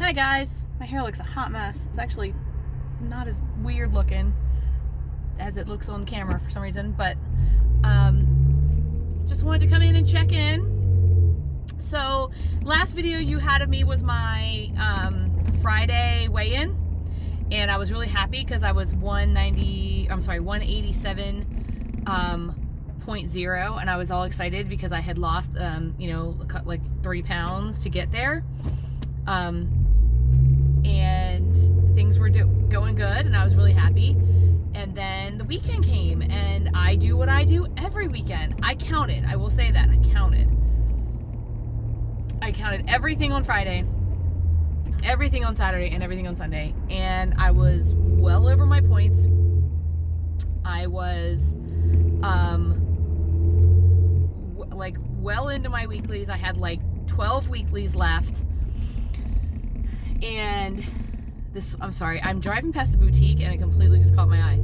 Hi guys, my hair looks a hot mess. It's actually not as weird looking as it looks on camera for some reason, but just wanted to come in and check in. So last video you had of me was my Friday weigh-in, and I was really happy because I was 187.0, and I was all excited because I had lost like 3 pounds to get there. And things were going good, and I was really happy. And then the weekend came, and I do what I do every weekend. I counted. I will say that. I counted everything on Friday, everything on Saturday, and everything on Sunday. And I was well over my points. I was well into my weeklies. I had like 12 weeklies left. And I'm sorry, I'm driving past the boutique and it completely just caught my eye.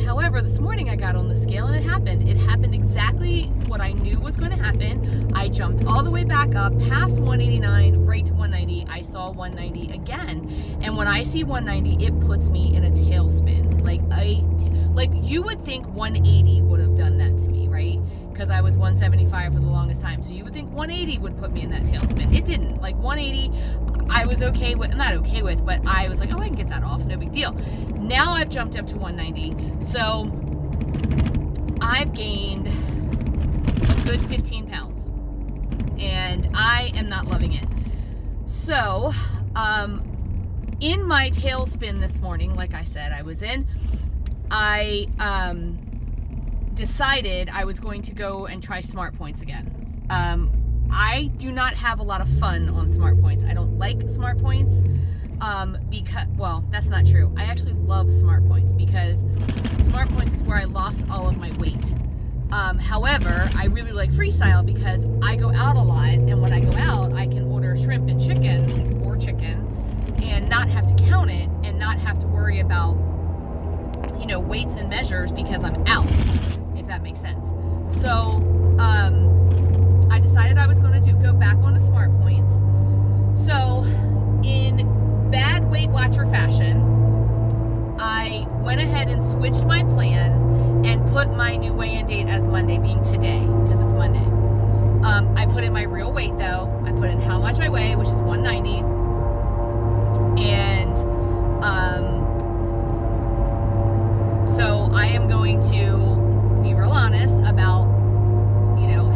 However, this morning I got on the scale and it happened. It happened exactly what I knew was going to happen. I jumped all the way back up past 189, right to 190. I saw 190 again. And when I see 190, it puts me in a tailspin. Like you would think 180 would have done that to me, right? Because I was 175 for the longest time. So you would think 180 would put me in that tailspin. It didn't. Like 180, I was okay with, not okay with, but I was like, oh, I can get that off, no big deal. Now I've jumped up to 190. So I've gained a good 15 pounds. And I am not loving it. So, in my tailspin this morning, like I said, I was in, I decided I was going to go and try Smart Points again. I do not have a lot of fun on Smart Points. I don't like Smart Points because, well, that's not true. I actually love Smart Points because Smart Points is where I lost all of my weight. However, I really like Freestyle because I go out a lot, and when I go out, I can order shrimp and chicken or chicken and not have to count it and not have to worry about, weights and measures because I'm out, if that makes sense. So, I decided I was going to go back onto Smart Points. So, in bad Weight Watcher fashion, I went ahead and switched my plan and put my new weigh-in date as Monday, being today, because it's Monday. I put in my real weight, though. I put in how much I weigh, which is 190. And, so I am going to be real honest about,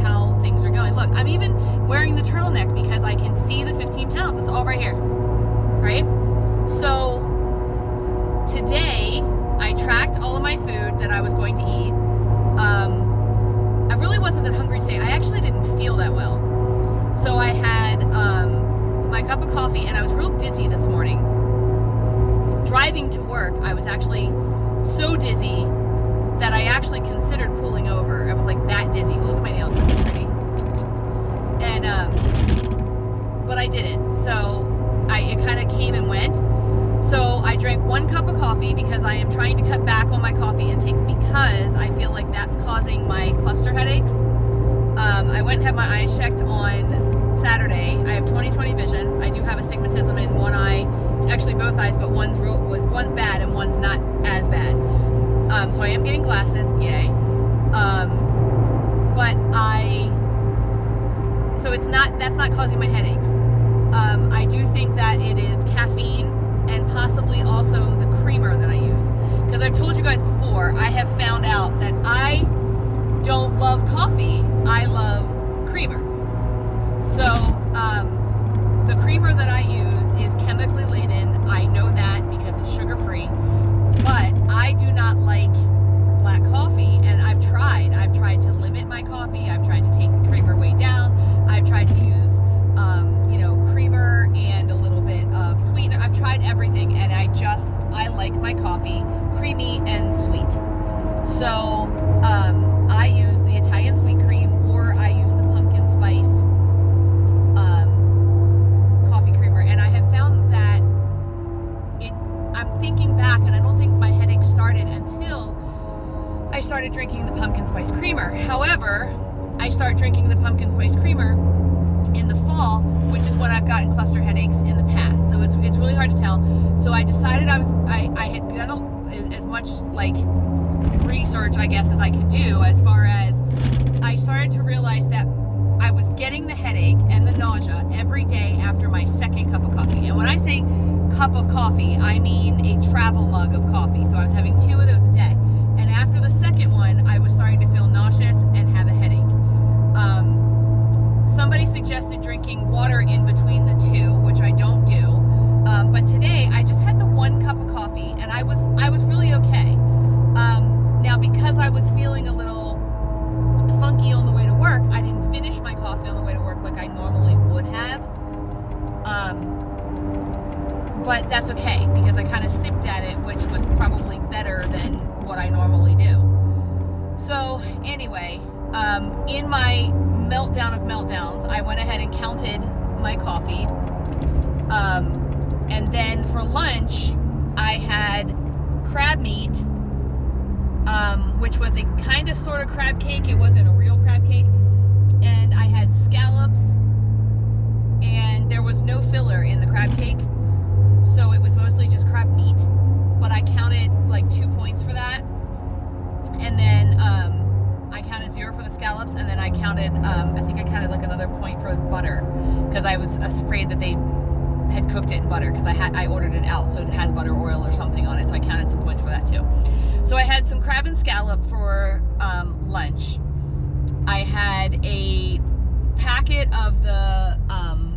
how things are going. Look, I'm even wearing the turtleneck because I can see the 15 pounds. It's all right here, right? So today I tracked all of my food that I was going to eat. I really wasn't that hungry today. I actually didn't feel that well. So I had my cup of coffee, and I was real dizzy this morning. Driving to work, I was actually so dizzy that I actually considered pulling over. I was like that dizzy. Look at my nails, they're pretty. And but I didn't. So it kind of came and went. So I drank 1 cup of coffee because I am trying to cut back on my coffee intake because I feel like that's causing my cluster headaches. I went and had my eyes checked on Saturday. I have 20/20 vision. I do have astigmatism in one eye, actually both eyes, but one's bad and one's not as bad. So I am getting glasses, yay. That's not causing my headaches. I do think that it is caffeine and possibly also the creamer that I use. Because I've told you guys before, I have found out that I don't love coffee, I love creamer. So, the creamer that I use is chemically laden. I know that because it's sugar-free. But I do not like black coffee, and I've tried to limit my coffee. I've tried to take the creamer way down. I've tried to use creamer and a little bit of sweetener. I've tried everything, and I like my coffee creamy and sweet. So I use the Italian sweet cream, or I use the pumpkin spice coffee creamer, and I have found that I'm thinking back, and I don't think my headache started until I started drinking the pumpkin spice creamer. However, I start drinking the pumpkin spice creamer in the fall, which is what I've gotten cluster headaches in the past, so it's really hard to tell. So I decided I had done as much like research, I guess, as I could do, as far as I started to realize that I was getting the headache and the nausea every day after my second cup of coffee. And when I say cup of coffee, I mean a travel mug of coffee. So I was having 2 of those a day. And after the second one, I was starting to feel nauseous and have a headache. Somebody suggested drinking water in between the 2, which I don't do. But today I just had the 1 cup of coffee, and I was really okay. Now, because I was feeling a little funky on the way to work, I didn't finish my coffee on the way to work like I normally would have. But that's okay, because I kind of sipped at it, which was probably better than what I normally do. So anyway, in my meltdown of meltdowns, I went ahead and counted my coffee. And then for lunch, I had crab meat, which was a kind of sort of crab cake. It wasn't a real crab cake. And I had scallops, and there was no filler in the crab cake. So it was mostly just crab meat, but I counted like 2 points for that. And then I counted 0 for the scallops, and then I counted, I think I counted like another point for butter, because I was afraid that they had cooked it in butter, because I ordered it out, so it has butter oil or something on it, so I counted some points for that too. So I had some crab and scallop for lunch. I had a packet of the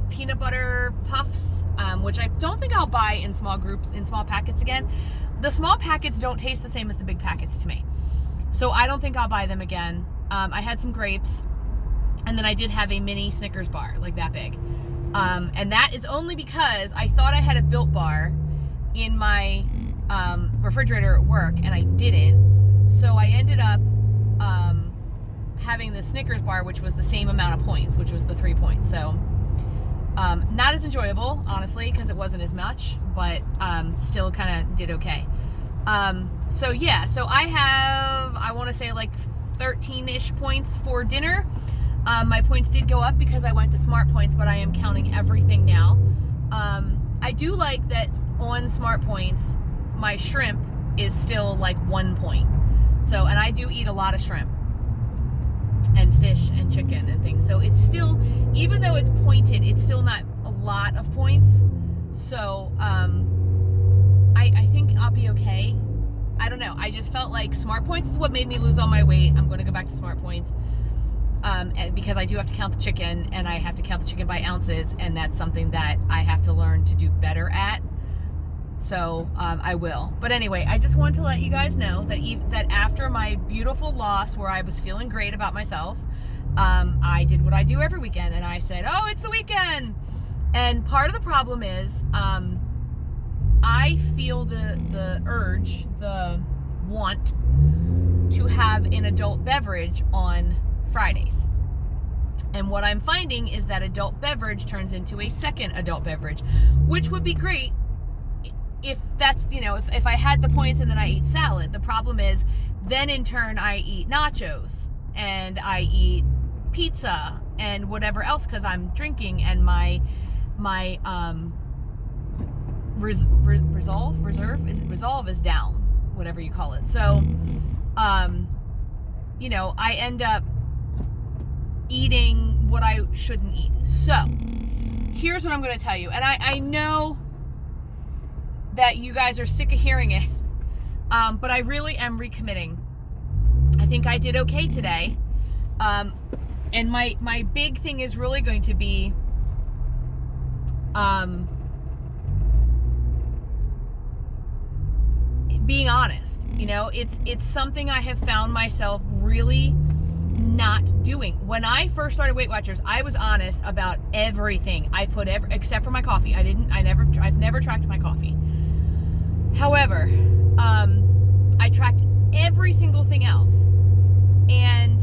peanut butter puffs, which I don't think I'll buy in small groups, in small packets again. The small packets don't taste the same as the big packets to me, so I don't think I'll buy them again. I had some grapes, and then I did have a mini Snickers bar, like that big. And that is only because I thought I had a Built Bar in my refrigerator at work, and I didn't. So I ended up having the Snickers bar, which was the same amount of points, which was the 3 points. So not as enjoyable, honestly, because it wasn't as much, but still kind of did okay. So yeah, so I have, I want to say like 13-ish points for dinner. My points did go up because I went to Smart Points, but I am counting everything now. I do like that on Smart Points, my shrimp is still like 1 point. So, and I do eat a lot of shrimp and fish and chicken and things. So it's still, even though it's pointed, it's still not a lot of points. So, I think I'll be okay. I don't know. I just felt like Smart Points is what made me lose all my weight. I'm going to go back to Smart Points. And because I do have to count the chicken, and I have to count the chicken by ounces, and that's something that I have to learn to do better at. So I will. But anyway, I just wanted to let you guys know that that after my beautiful loss, where I was feeling great about myself, I did what I do every weekend, and I said, "Oh, it's the weekend." And part of the problem is, I feel the urge, the want to have an adult beverage on Fridays. And what I'm finding is that adult beverage turns into a second adult beverage, which would be great if that's, you know, if I had the points and then I eat salad. The problem is then in turn I eat nachos and I eat pizza and whatever else, because I'm drinking, and my resolve is down, whatever you call it. So you know, I end up eating what I shouldn't eat. So here's what I'm going to tell you, and I know that you guys are sick of hearing it, but I really am recommitting. I think I did okay today, and my big thing is really going to be being honest. You know, it's something I have found myself really not doing. When I first started Weight Watchers, I was honest about everything. I put except for my coffee. I've never tracked my coffee. However, I tracked every single thing else, and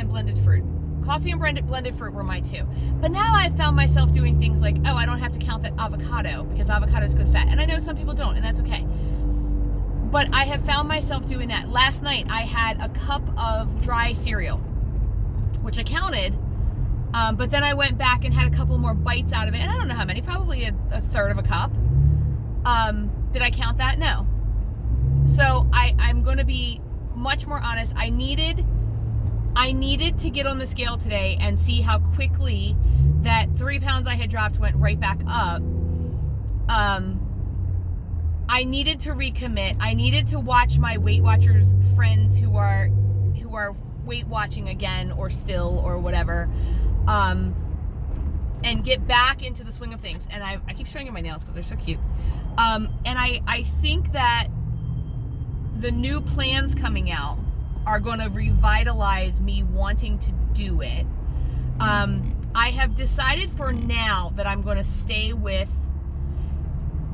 blended fruit. Coffee and blended fruit were my 2. But now I've found myself doing things like, oh, I don't have to count that avocado because avocado is good fat. And I know some people don't, and that's okay. But I have found myself doing that. Last night I had a cup of dry cereal, which I counted, But then I went back and had a couple more bites out of it, and I don't know how many, probably a third of a cup. Did I count that? No. So I'm going to be much more honest. I needed to get on the scale today and see how quickly that 3 pounds I had dropped went right back up. I needed to recommit. I needed to watch my Weight Watchers friends who are Weight Watching again or still or whatever, and get back into the swing of things. And I keep showing you my nails because they're so cute. And I think that the new plans coming out are going to revitalize me wanting to do it. I have decided for now that I'm going to stay with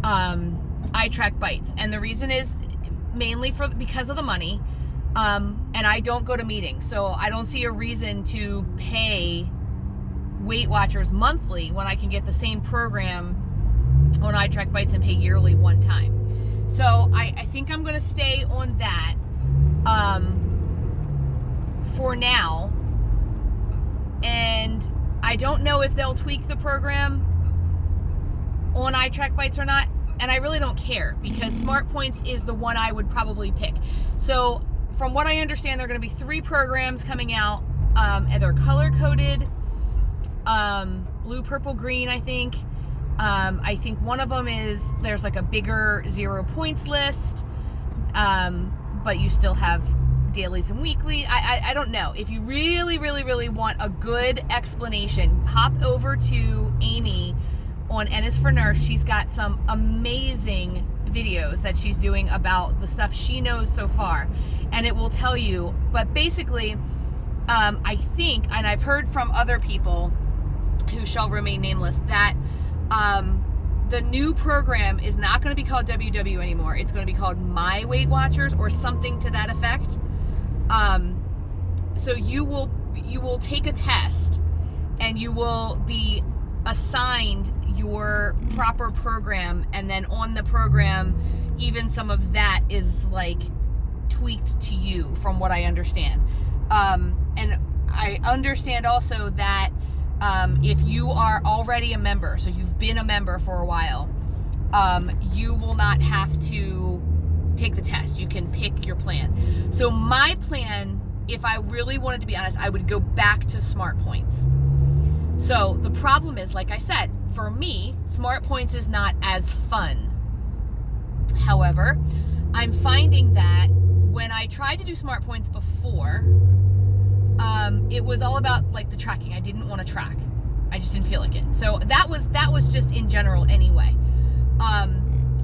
iTrack Bites, and the reason is mainly because of the money, and I don't go to meetings, so I don't see a reason to pay Weight Watchers monthly when I can get the same program on iTrack Bites and pay yearly one time. So I think I'm going to stay on that for now, and I don't know if they'll tweak the program on iTrack Bites or not, and I really don't care because Smart Points is the one I would probably pick. So from what I understand, there are going to be 3 programs coming out, and they're color-coded, blue, purple, green, I think. I think one of them is, there's like a bigger 0 points list, but you still have dailies and weekly. I don't know. If you really, really, really want a good explanation, hop over to Amy on N is for Nurse. She's got some amazing videos that she's doing about the stuff she knows so far, and it will tell you. But basically, I think, and I've heard from other people who shall remain nameless, that the new program is not going to be called WW anymore. It's going to be called My Weight Watchers or something to that effect. So you will take a test and you will be assigned your proper program, and then on the program, even some of that is like tweaked to you, from what I understand. And I understand also that if you are already a member, so you've been a member for a while, you will not have to take the test. You can pick your plan. So my plan, if I really wanted to be honest, I would go back to Smart Points. So the problem is, like I said, for me, Smart Points is not as fun. However, I'm finding that when I tried to do Smart Points before, it was all about like the tracking. I didn't want to track. I just didn't feel like it. So that was just in general anyway.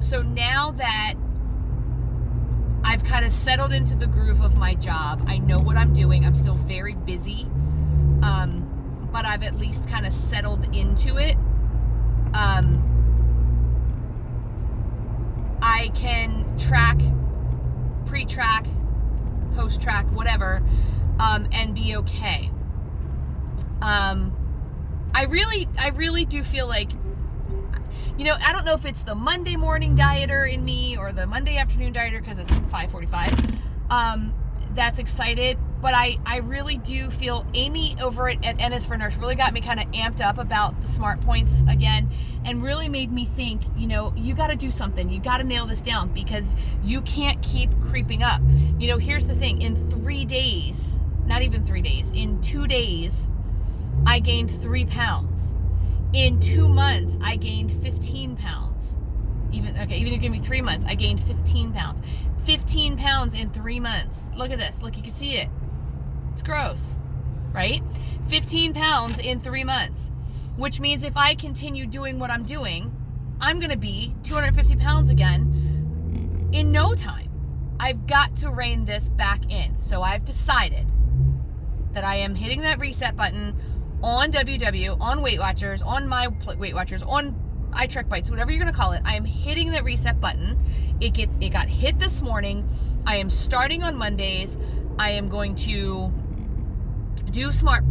So now that I've kind of settled into the groove of my job, I know what I'm doing. I'm still very busy, but I've at least kind of settled into it. I can track, pre-track, post-track, whatever, and be okay. I really do feel like, I don't know if it's the Monday morning dieter in me or the Monday afternoon dieter, because it's 5:45, that's excited. But I really do feel Amy over at N is for Nurse really got me kind of amped up about the Smart Points again, and really made me think, you got to do something. You got to nail this down, because you can't keep creeping up. Here's the thing. In 3 days, not even 3 days, in 2 days, I gained 3 pounds. In 2 months, I gained 15 pounds. Even if you give me 3 months, I gained 15 pounds. 15 pounds in 3 months. Look at this. Look, you can see it. It's gross, right? 15 pounds in 3 months, which means if I continue doing what I'm doing, I'm going to be 250 pounds again in no time. I've got to rein this back in. So I've decided that I am hitting that reset button on WW, on Weight Watchers, on My Weight Watchers, on iTrack Bites, whatever you're going to call it. I am hitting that reset button. It got hit this morning. I am starting on Mondays. I am going to do Smart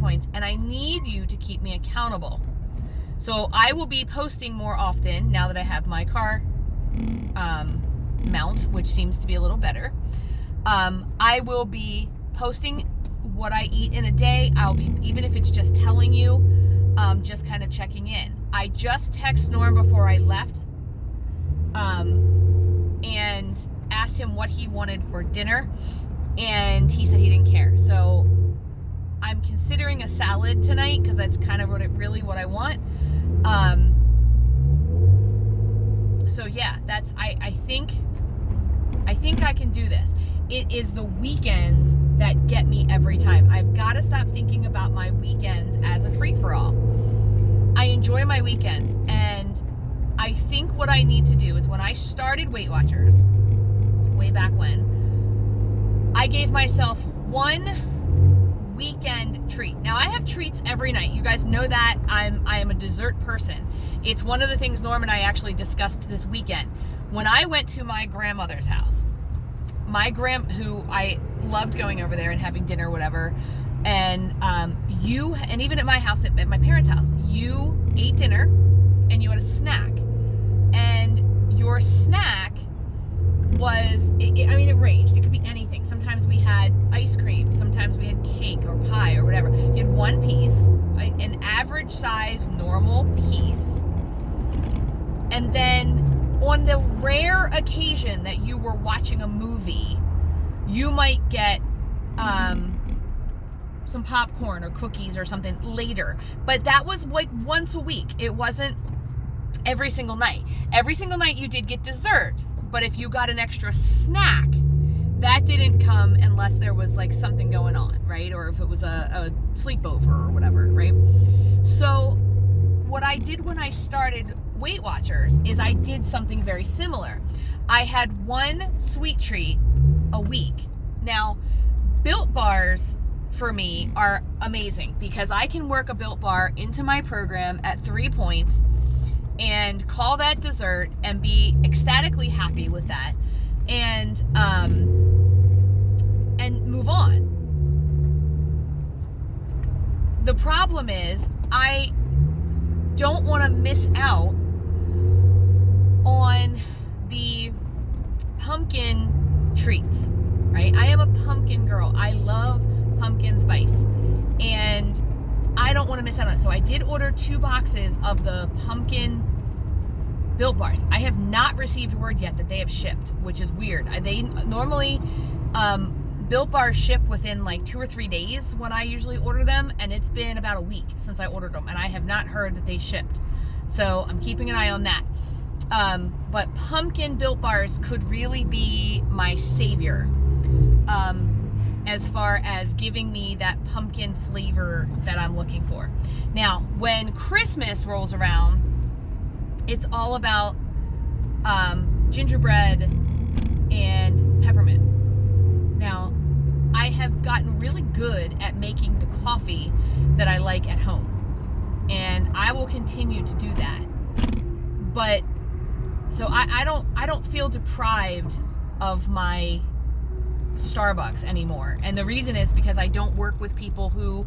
Points, and I need you to keep me accountable. So I will be posting more often now that I have my car mount, which seems to be a little better. I will be posting what I eat in a day. I'll be, even if it's just telling you, just kind of checking in. I just texted Norm before I left, and asked him what he wanted for dinner, and he said he didn't care. So I'm considering a salad tonight because that's kind of what I want. So yeah, that's, I think I can do this. It is the weekends that get me every time. I've got to stop thinking about my weekends as a free-for-all. I enjoy my weekends, and I think what I need to do is, when I started Weight Watchers, way back when, I gave myself one weekend treat. Now, I have treats every night. You guys know that I am a dessert person. It's one of the things Norm and I actually discussed this weekend. When I went to my grandmother's house, who I loved going over there and having dinner or whatever, and and even at my house, at my parents' house, you ate dinner and you had a snack. And your snack was, it ranged. It could be anything. Sometimes we had ice cream. Sometimes we had cake or pie or whatever. You had one piece, an average size, normal piece. And then on the rare occasion that you were watching a movie, you might get some popcorn or cookies or something later. But that was like once a week. It wasn't every single night. Every single night you did get dessert, but if you got an extra snack, that didn't come unless there was like something going on, right? Or if it was a sleepover or whatever, right? So what I did when I started Weight Watchers is I did something very similar. I had one sweet treat a week. Now, Built Bars for me are amazing because I can work a Built Bar into my program at 3 points and call that dessert and be ecstatically happy with that, and move on. The problem is I don't want to miss out on the pumpkin treats, right? I am a pumpkin girl. I love pumpkin spice, and I don't want to miss out on it. So I did order 2 boxes of the pumpkin Built Bars. I have not received word yet that they have shipped, which is weird. They normally, Built Bars ship within like 2 or 3 days when I usually order them, and it's been about a week since I ordered them, and I have not heard that they shipped. So I'm keeping an eye on that. But pumpkin Built Bars could really be my savior, as far as giving me that pumpkin flavor that I'm looking for. Now, when Christmas rolls around, it's all about gingerbread and peppermint. Now, I have gotten really good at making the coffee that I like at home, and I will continue to do that. But so I don't feel deprived of my Starbucks anymore, and the reason is because I don't work with people who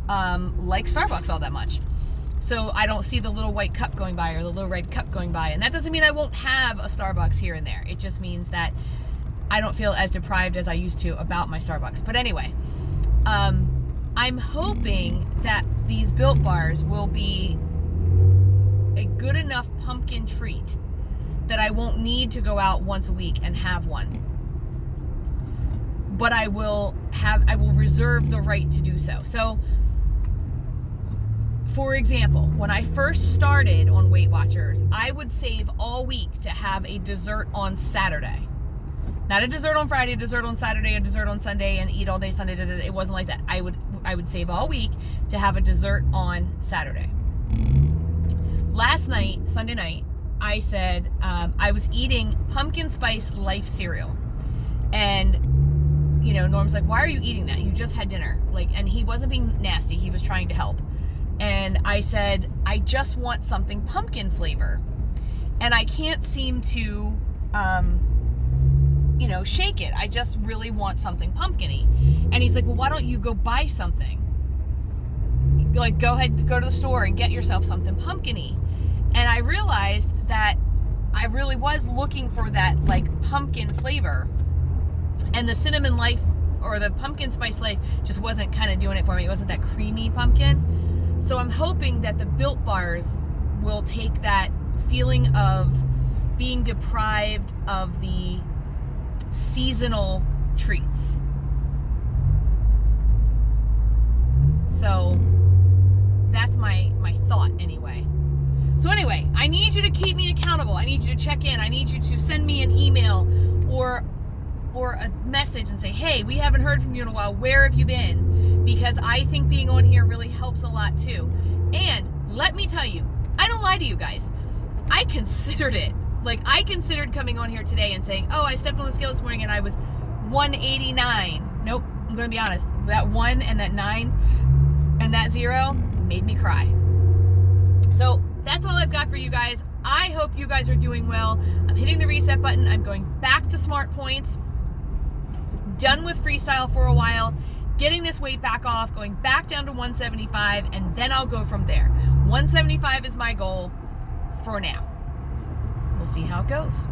like Starbucks all that much. So I don't see the little white cup going by or the little red cup going by. And that doesn't mean I won't have a Starbucks here and there. It just means that I don't feel as deprived as I used to about my Starbucks. But anyway, I'm hoping that these Built Bars will be a good enough pumpkin treat that I won't need to go out once a week and have one. But I will reserve the right to do so. So, for example, when I first started on Weight Watchers, I would save all week to have a dessert on Saturday. Not a dessert on Friday, a dessert on Saturday, a dessert on Sunday, and eat all day Sunday. It wasn't like that. I would save all week to have a dessert on Saturday. Last night, Sunday night, I said I was eating pumpkin spice life cereal. And Norm's like, "Why are you eating that? You just had dinner." And he wasn't being nasty. He was trying to help. And I said, "I just want something pumpkin flavor." And I can't seem to, shake it. I just really want something pumpkin-y. And he's like, "Well, why don't you go buy something? Go ahead, go to the store and get yourself something pumpkin-y." And I realized that I really was looking for that, pumpkin flavor. And the Cinnamon Life or the pumpkin spice life just wasn't kind of doing it for me. It wasn't that creamy pumpkin. So I'm hoping that the Built Bars will take that feeling of being deprived of the seasonal treats. So that's my thought anyway. So anyway, I need you to keep me accountable. I need you to check in. I need you to send me an email or a message and say, hey, we haven't heard from you in a while. Where have you been? Because I think being on here really helps a lot too. And let me tell you, I don't lie to you guys. I considered it. Like, I considered coming on here today and saying, oh, I stepped on the scale this morning and I was 189. Nope, I'm going to be honest. That 1 and that 9 and that 0 made me cry. So that's all I've got for you guys. I hope you guys are doing well. I'm hitting the reset button. I'm going back to Smart Points. Done with freestyle for a while. Getting this weight back off, going back down to 175, and then I'll go from there. 175 is my goal for now. We'll see how it goes.